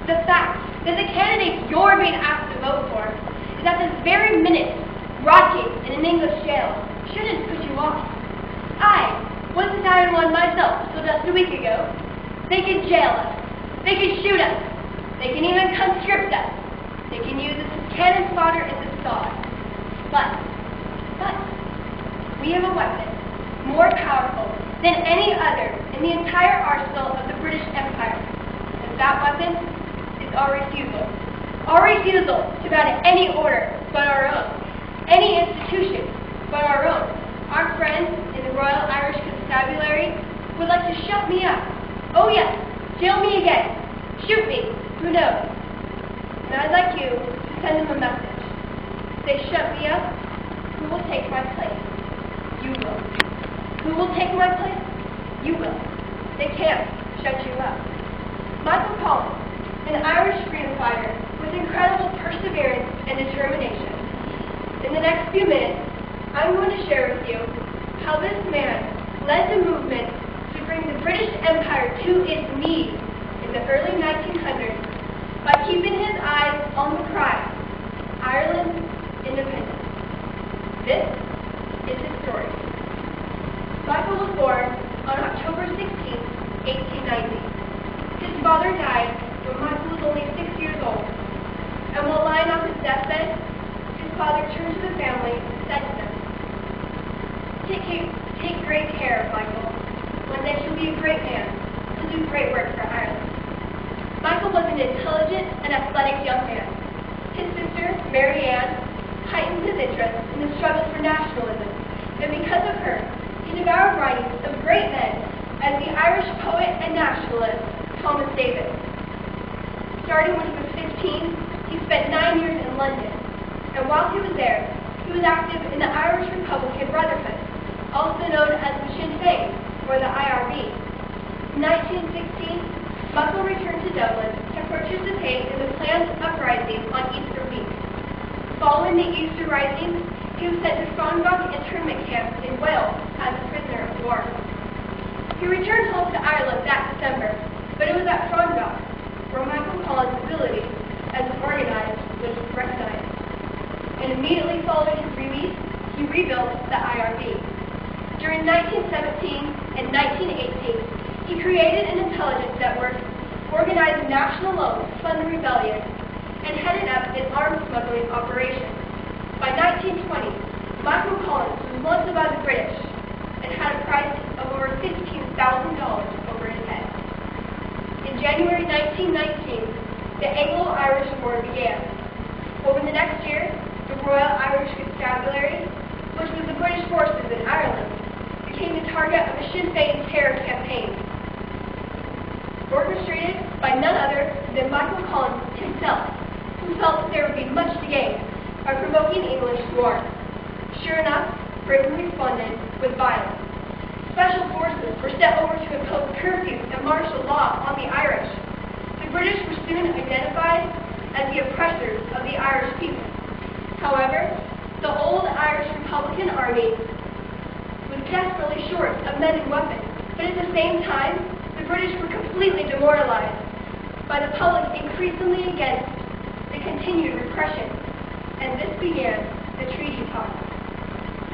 The fact that the candidate you're being asked to vote for is at this very minute rotting in an English jail shouldn't put you off. I was inside one myself until just a week ago. They can jail us. They can shoot us. They can even conscript us. They can use us as cannon fodder as a sod. But, we have a weapon more powerful than any other in the entire arsenal of the British Empire. And that weapon is our refusal. Our refusal to bow to any order but our own. Any institution but our own. Our friends in the Royal Irish Constabulary would like to shut me up. Oh yes, jail me again. Shoot me. Who knows? And I'd like you to send them a message. If they shut me up, who will take my place? You will. Who will take my place? You will. They can't shut you up. Michael Collins, an Irish freedom fighter with incredible perseverance and determination. In the next few minutes, I'm going to share with you how this man led the movement to bring the British Empire to its knees in the early 1900s by keeping his eyes on the prize, Ireland's independence. This is his story. Michael was born on October 16, 1890. His father died when Michael was only 6 years old, and while lying on his deathbed, his father turned to the family and said to them, Take great care of Michael. One day he'll be a great man and do great work for Ireland. Michael was an intelligent and athletic young man. His sister, Mary Ann, heightened his interest in the struggle for nationalism, and because of her, he devoured writings of great men as the Irish poet and nationalist Thomas Davis. Starting when he was 15, he spent 9 years in London, and while he was there, he was active in the Irish Republican Brotherhood, also known as the Sinn Féin, or the IRB. In 1916, Michael returned to Dublin to participate in the planned uprising on Easter week. Following the Easter Rising, he was sent to Frongoch internment camp in Wales as a prisoner of war. He returned home to Ireland that December, but it was at Frongoch where Michael Collins' ability as an organizer was recognized. And immediately following his release, he rebuilt the IRB. During 1917 and 1918, he created an intelligence network, organized national loans to fund the rebellion, and headed up an arms smuggling operation. By 1920, Michael Collins was wanted by the British and had a price of over $15,000 over his head. In January 1919, the Anglo-Irish War began. Over the next year, the Royal Irish Constabulary, which was the British forces in Ireland, became the target of a Sinn Féin terror campaign, orchestrated by none other than Michael Collins himself, who felt that there would be much to gain by provoking English to arms. Sure enough, Britain responded with violence. Special forces were sent over to impose curfews and martial law on the Irish. The British were soon identified as the oppressors of the Irish people. However, the old Irish Republican Army was desperately short of men and weapons, but at the same time, the British were completely demoralized by the public increasingly against the continued repression, and this began the treaty talks.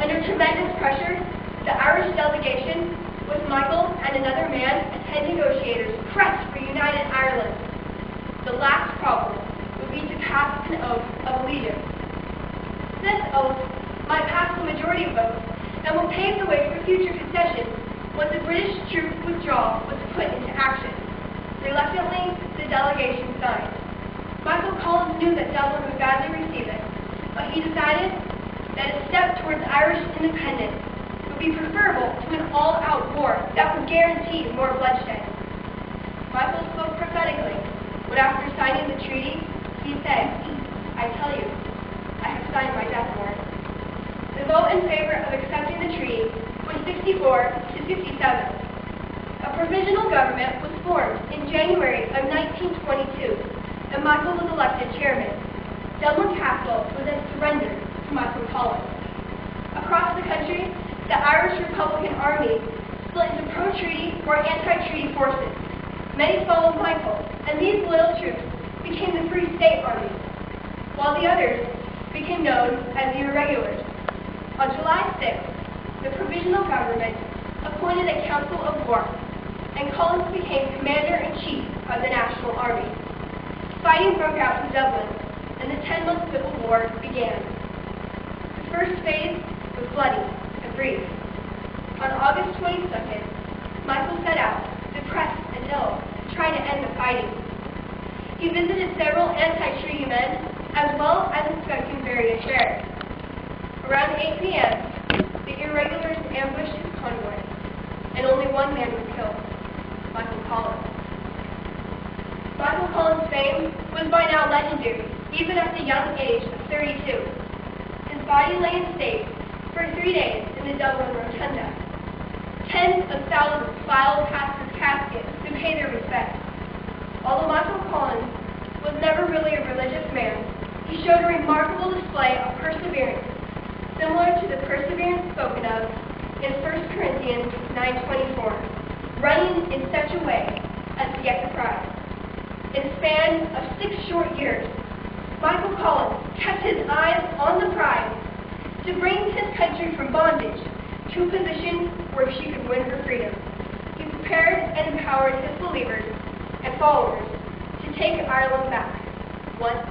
Under tremendous pressure, the Irish delegation, with Michael and another man as head negotiators, pressed for united Ireland. The last problem would be to pass an oath of allegiance. This oath might pass the majority vote and will pave the way for future concessions when the British troops withdrawal was put into action. Reluctantly, the delegation signed. Michael Collins knew that Dublin would badly receive it, but he decided that a step towards Irish independence would be preferable to an all-out war that would guarantee more bloodshed. Michael spoke prophetically, but after signing the treaty, he said, I tell you, I have signed my death warrant. The vote in favor of accepting the treaty was 64 to 57. A provisional government was formed in January of 1922, and Michael was elected chairman. Dublin Castle was then surrendered to Michael Collins. Across the country, the Irish Republican Army split into pro-treaty or anti-treaty forces. Many followed Michael, and these loyal troops became the Free State Army, while the others became known as the Irregulars. On July 6th, the Provisional Government appointed a Council of War, and Collins became Commander-in-Chief of the National Army. Fighting broke out in Dublin, and the 10-month Civil War began. The first phase was bloody and brief. On August 22nd, Michael set out, depressed and ill, to try to end the fighting. He visited several anti-treaty men, as well as inspecting various sheriffs. Around 8 p.m., the Irregulars ambushed his convoy, and only one man was killed, Michael Collins. Michael Collins' fame was by now legendary, even at the young age of 32. His body lay in state for 3 days in the Dublin Rotunda. Tens of thousands filed past his casket to pay their respects. Although Michael Collins was never really a religious man, he showed a remarkable display of perseverance, similar to the perseverance spoken of in 1 Corinthians 9:24, running in such a way as to get the prize. In a span of 6 short years, Michael Collins kept his eyes on the prize to bring his country from bondage to a position where she could win her freedom. He prepared and empowered his believers and followers to take Ireland back, once